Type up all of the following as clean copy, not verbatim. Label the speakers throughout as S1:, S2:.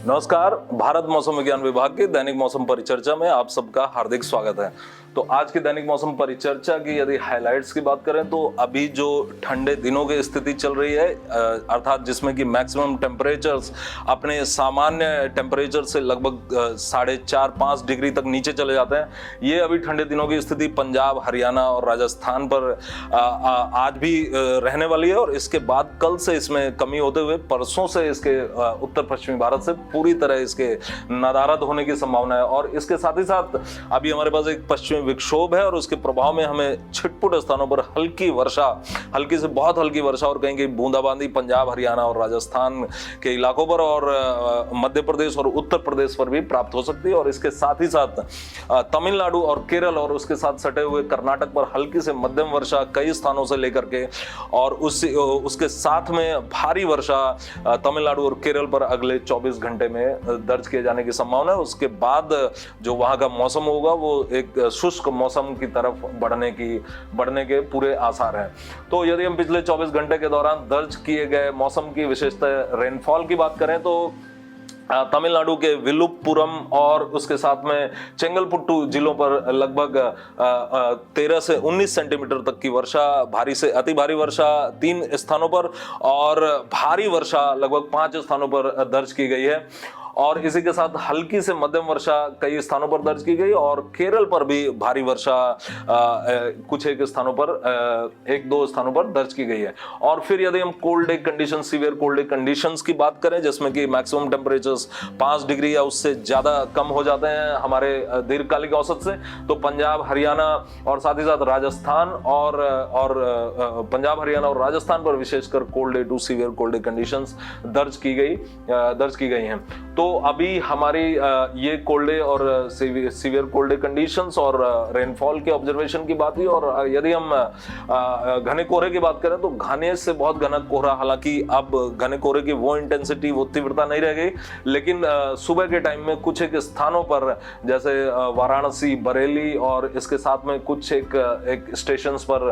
S1: नमस्कार। भारत मौसम विज्ञान विभाग के दैनिक मौसम परिचर्चा में आप सबका हार्दिक स्वागत है। तो आज की दैनिक मौसम परिचर्चा की यदि हाइलाइट्स की बात करें तो अभी जो ठंडे दिनों की स्थिति चल रही है, अर्थात जिसमें कि मैक्सिमम टेम्परेचर्स अपने सामान्य टेम्परेचर से लगभग 4.5-5 डिग्री तक नीचे चले जाते हैं। ये अभी ठंडे दिनों की स्थिति पंजाब, हरियाणा और राजस्थान पर आज भी रहने वाली है और इसके बाद कल से इसमें कमी होते हुए परसों से इसके उत्तर पश्चिमी भारत से पूरी तरह इसके नदारद होने की संभावना है। और इसके साथ ही साथ अभी हमारे पास एक पश्चिमी विक्षोभ है और उसके प्रभाव में हमें छिटपुट स्थानों पर हल्की वर्षा, हल्की से बहुत हल्की वर्षा और कहीं कहीं बूंदाबांदी पंजाब, हरियाणा और राजस्थान के इलाकों पर और मध्य प्रदेश और उत्तर प्रदेश पर भी प्राप्त हो सकती है। और इसके साथ ही साथ तमिलनाडु और केरल और उसके साथ सटे हुए कर्नाटक पर हल्की से मध्यम वर्षा कई स्थानों से लेकर के और उसके साथ में भारी वर्षा तमिलनाडु और केरल पर अगले 24 घंटे में दर्ज किए जाने की संभावना है। उसके बाद जो वहां का मौसम होगा वो एक शुष्क मौसम की तरफ बढ़ने के पूरे आसार हैं। तो यदि हम पिछले 24 घंटे के दौरान दर्ज किए गए मौसम की विशेषता रेनफॉल की बात करें तो तमिलनाडु के विलुपुरम और उसके साथ में चेंगलपुट्टू जिलों पर लगभग 13 से 19 सेंटीमीटर तक की वर्षा, भारी से अति भारी वर्षा 3 स्थानों पर और भारी वर्षा लगभग 5 स्थानों पर दर्ज की गई है। और इसी के साथ हल्की से मध्यम वर्षा कई स्थानों पर दर्ज की गई और केरल पर भी भारी वर्षा कुछ एक स्थानों पर, 1-2 स्थानों पर दर्ज की गई है। और फिर यदि हम cold day condition, severe cold day conditions की बात करें जिसमें कि मैक्सिमम टेम्परेचर्स 5 डिग्री या उससे ज्यादा कम हो जाते हैं हमारे दीर्घकालिक औसत से, तो पंजाब, हरियाणा और साथ ही साथ राजस्थान और पंजाब, हरियाणा और राजस्थान पर विशेषकर cold day to severe cold day conditions दर्ज की गई हैं। तो अभी हमारी ये कोल्ड डे और सीवियर कोल्ड डे कंडीशंस और रेनफॉल के ऑब्जर्वेशन की बात हुई। और यदि हम घने कोहरे की बात करें तो घने से बहुत घना कोहरा, हालांकि अब घने कोहरे की वो इंटेंसिटी, वो तीव्रता नहीं रह गई, लेकिन सुबह के टाइम में कुछ एक स्थानों पर जैसे वाराणसी, बरेली और इसके साथ में कुछ एक स्टेशंस पर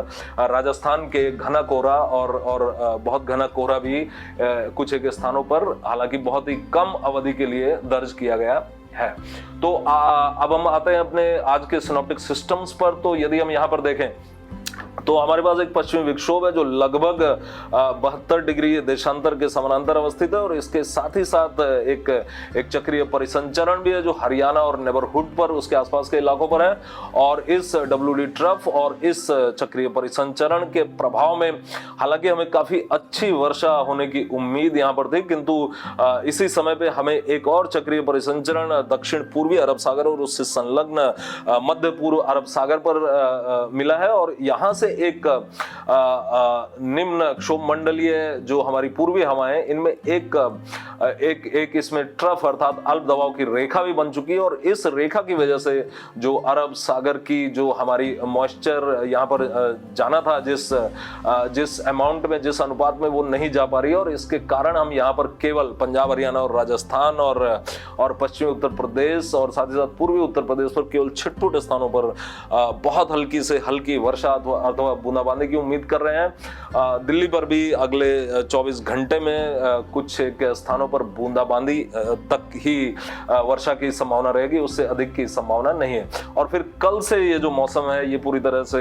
S1: राजस्थान के घना कोहरा और बहुत घना कोहरा भी कुछ एक स्थानों पर, हालांकि बहुत ही कम अवधि के लिए दर्ज किया गया है। तो अब हम आते हैं अपने आज के सिनॉप्टिक सिस्टम्स पर। तो यदि हम यहां पर देखें तो हमारे पास एक पश्चिमी विक्षोभ है जो लगभग 72 डिग्री देशांतर के समानांतर अवस्थित है और इसके साथ ही साथ एक चक्रीय परिसंचरण भी है जो हरियाणा और नेबरहुड पर, उसके आसपास के इलाकों पर है। और इस WD ट्रफ और इस चक्रीय परिसंचरण के प्रभाव में हालांकि हमें काफी अच्छी वर्षा होने की उम्मीद यहां पर थी, किंतु इसी समय पे हमें एक और चक्रीय परिसंचरण दक्षिण पूर्वी अरब सागर और उससे संलग्न मध्य पूर्व अरब सागर पर मिला है। और यहां से एक निम्न क्षोभ मंडलीय जो हमारी पूर्वी हवाएं, इनमें एक इसमें ट्रफ अर्थात अल्प दबाव की रेखा भी बन चुकी है। और इस रेखा की वजह से जो अरब सागर की जो हमारी मॉइस्चर यहाँ पर जाना था, जिस अमाउंट में, जिस अनुपात में, वो नहीं जा पा रही है। और इसके कारण हम यहाँ पर केवल पंजाब, हरियाणा और राजस्थान और पश्चिमी उत्तर प्रदेश और साथ ही साथ पूर्वी उत्तर प्रदेश पर केवल छिटपुट स्थानों पर बहुत हल्की से हल्की वर्षा अथवा बूंदाबांदी की उम्मीद कर रहे हैं। दिल्ली पर भी अगले 24 घंटे में कुछ एक स्थानों पर बूंदाबांदी तक ही वर्षा की संभावना रहेगी, उससे अधिक की संभावना नहीं है। और फिर कल से ये जो मौसम है ये पूरी तरह से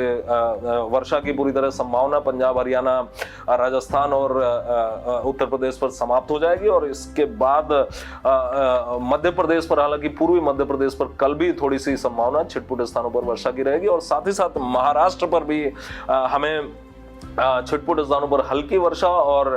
S1: वर्षा की पूरी तरह संभावना पंजाब, हरियाणा, राजस्थान और उत्तर प्रदेश पर समाप्त हो जाएगी। और इसके बाद मध्य प्रदेश पर, हालांकि पूर्वी मध्य प्रदेश पर कल भी थोड़ी सी संभावना छिटपुट स्थानों पर वर्षा की रहेगी। और साथ ही साथ महाराष्ट्र पर भी हमें छिटपुट स्थानों पर हल्की वर्षा और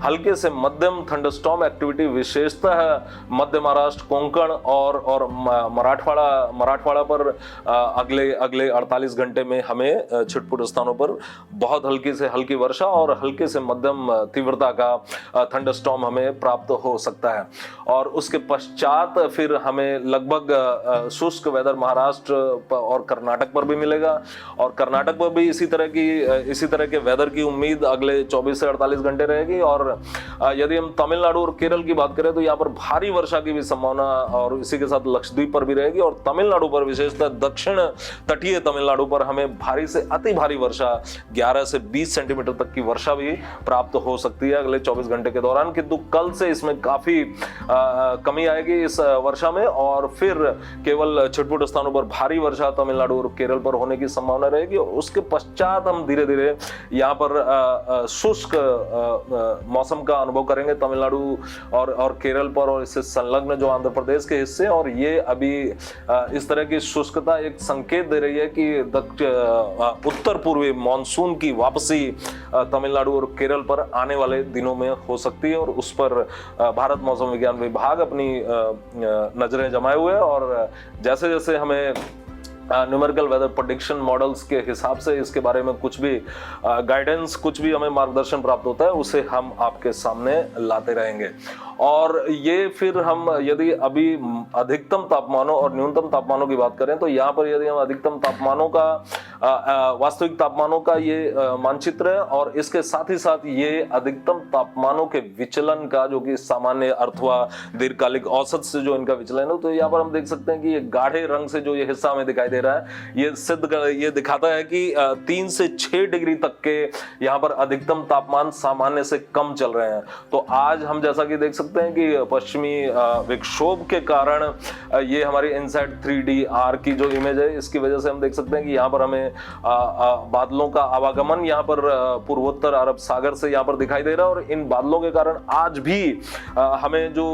S1: हल्के से मध्यम थंडरस्टॉर्म एक्टिविटी विशेषतः मध्य महाराष्ट्र, कोंकण और मराठवाड़ा पर अगले 48 घंटे में हमें छिटपुट स्थानों पर बहुत हल्की से हल्की वर्षा और हल्के से मध्यम तीव्रता का थंडरस्टॉर्म हमें प्राप्त हो सकता है। और उसके पश्चात फिर हमें लगभग शुष्क वेदर महाराष्ट्र और कर्नाटक पर भी मिलेगा। और कर्नाटक पर भी इसी तरह के वेदर की उम्मीद अगले 24 से 48 घंटे रहेगी। और यदि हम तमिलनाडु और केरल की बात करें तो यहाँ पर भारी वर्षा की भी संभावना और इसी के साथ लक्षद्वीप पर भी रहेगी। और तमिलनाडु पर, विशेषतः दक्षिण तटीय तमिलनाडु पर हमें भारी से अति भारी वर्षा 11 से 20 सेंटीमीटर तक की वर्षा भी प्राप्त हो सकती है अगले 24 घंटे के दौरान। किंतु कल से इसमें काफी कमी आएगी इस वर्षा में, और फिर केवल छिटपुट स्थानों पर भारी वर्षा तमिलनाडु और केरल पर होने की संभावना रहेगी। और उसके पश्चात हम धीरे धीरे यहाँ पर शुष्क मौसम का अनुभव करेंगे तमिलनाडु और केरल पर, और इससे संलग्न जो आंध्र प्रदेश के हिस्से। और ये अभी इस तरह की शुष्कता एक संकेत दे रही है कि उत्तर पूर्वी मानसून की वापसी तमिलनाडु और केरल पर आने वाले दिनों में हो सकती है। और उस पर भारत मौसम विज्ञान विभाग अपनी नजरें जमाए हुए है। और जैसे जैसे हमें न्यूमेरिकल वेदर प्रेडिक्शन मॉडल्स के हिसाब से इसके बारे में कुछ भी गाइडेंस, कुछ भी हमें मार्गदर्शन प्राप्त होता है, उसे हम आपके सामने लाते रहेंगे। और ये फिर हम यदि अभी अधिकतम तापमानों और न्यूनतम तापमानों की बात करें तो यहाँ पर यदि हम अधिकतम तापमानों का वास्तविक तापमानों का ये मानचित्र है, और इसके साथ ही साथ ये अधिकतम तापमानों के विचलन का, जो कि सामान्य अथवा दीर्घकालिक औसत से जो इनका विचलन है, तो यहाँ पर हम देख सकते हैं कि ये गाढ़े रंग से जो ये हिस्सा हमें दिखाई दे रहा है, ये दिखाता है कि 3 से 6 डिग्री तक के यहाँ पर अधिकतम तापमान सामान्य से कम चल रहे हैं। तो आज हम जैसा कि देख सकते हैं कि पश्चिमी विक्षोभ के कारण ये हमारी इनसाइड 3D की जो इमेज है, इसकी वजह से हम देख सकते हैं कि यहाँ पर हमें बादलों का आवागमन यहाँ पर पूर्वोत्तर अरब सागर से यहाँ पर दिखाई दे रहा है। और इन बादलों के कारण आज भी हमें जो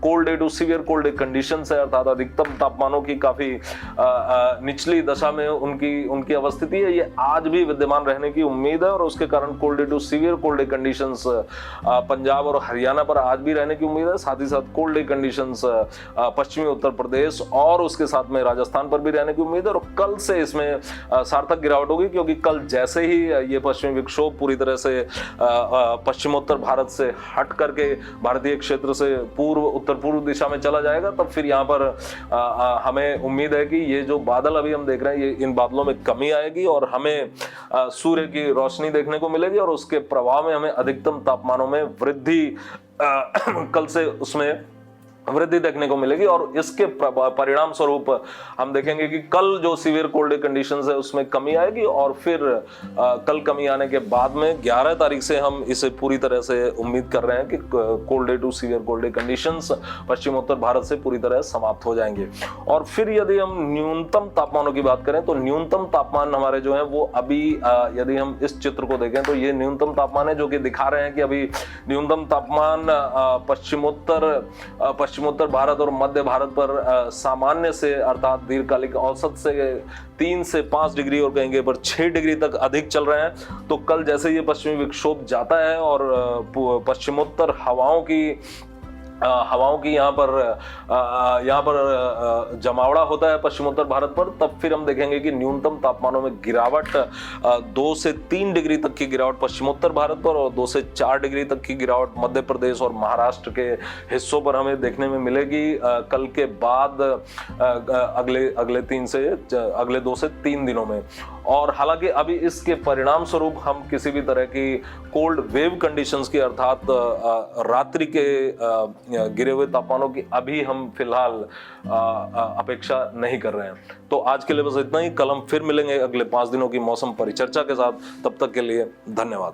S1: cold day to severe cold day conditions है, अर्थात अधिकतम तापमानों की काफी निचली दशा में उनकी अवस्थिति है, ये आज भी विद्यमान रहने की उम्मीद है। और उसके कारण cold day to severe cold day conditions Punjab और हरियाणा पर आज भी रहने की उम्मीद है। साथ ही साथ कोल्ड डे कंडीशंस पश्चिमी उत्तर प्रदेश और उसके साथ में राजस्थान पर भी रहने की उम्मीद है। और कल से इसमें सार्थक गिरावट होगी, क्योंकि कल जैसे ही ये पश्चिमी विक्षोभ पूरी तरह से पश्चिमोत्तर भारत से हट करके भारतीय क्षेत्र से उत्तर पूर्व दिशा में चला जाएगा, तब फिर यहाँ पर हमें उम्मीद है कि ये जो बादल अभी हम देख रहे हैं, ये इन बादलों में कमी आएगी और हमें सूर्य की रोशनी देखने को मिलेगी। और उसके प्रभाव में हमें अधिकतम तापमानों में वृद्धि कल से उसमें वृद्धि देखने को मिलेगी। और इसके परिणाम स्वरूप हम देखेंगे कि कल जो सीवियर कोल्ड डे कंडीशंस है उसमें कमी आएगी। और फिर कल कमी आने के बाद में 11 तारीख से हम इसे पूरी तरह से उम्मीद कर रहे हैं कि cold day to severe cold day conditions पश्चिमोत्तर भारत से पूरी तरह समाप्त हो जाएंगे। और फिर यदि हम न्यूनतम तापमानों की बात करें तो न्यूनतम तापमान हमारे जो है वो अभी यदि हम इस चित्र को देखें तो ये न्यूनतम तापमान है, जो कि दिखा रहे हैं कि अभी न्यूनतम तापमान पश्चिमोत्तर भारत और मध्य भारत पर सामान्य से, अर्थात दीर्घकालिक औसत से 3 से 5 डिग्री और कहेंगे पर 6 डिग्री तक अधिक चल रहे हैं। तो कल जैसे ये पश्चिमी विक्षोभ जाता है और पश्चिमोत्तर हवाओं की यहाँ पर जमावड़ा होता है पश्चिमोत्तर भारत पर, तब फिर हम देखेंगे कि न्यूनतम तापमानों में गिरावट 2 से 3 डिग्री तक की गिरावट पश्चिमोत्तर भारत पर और 2 से 4 डिग्री तक की गिरावट मध्य प्रदेश और महाराष्ट्र के हिस्सों पर हमें देखने में मिलेगी कल के बाद अगले 2 से 3 दिनों में। और हालांकि अभी इसके परिणाम स्वरूप हम किसी भी तरह की कोल्ड वेव कंडीशंस की, अर्थात रात्रि के गिरे हुए तापमानों की अभी हम फिलहाल अपेक्षा नहीं कर रहे हैं। तो आज के लिए बस इतना ही। कल हम फिर मिलेंगे अगले 5 दिनों की मौसम परिचर्चा के साथ। तब तक के लिए धन्यवाद।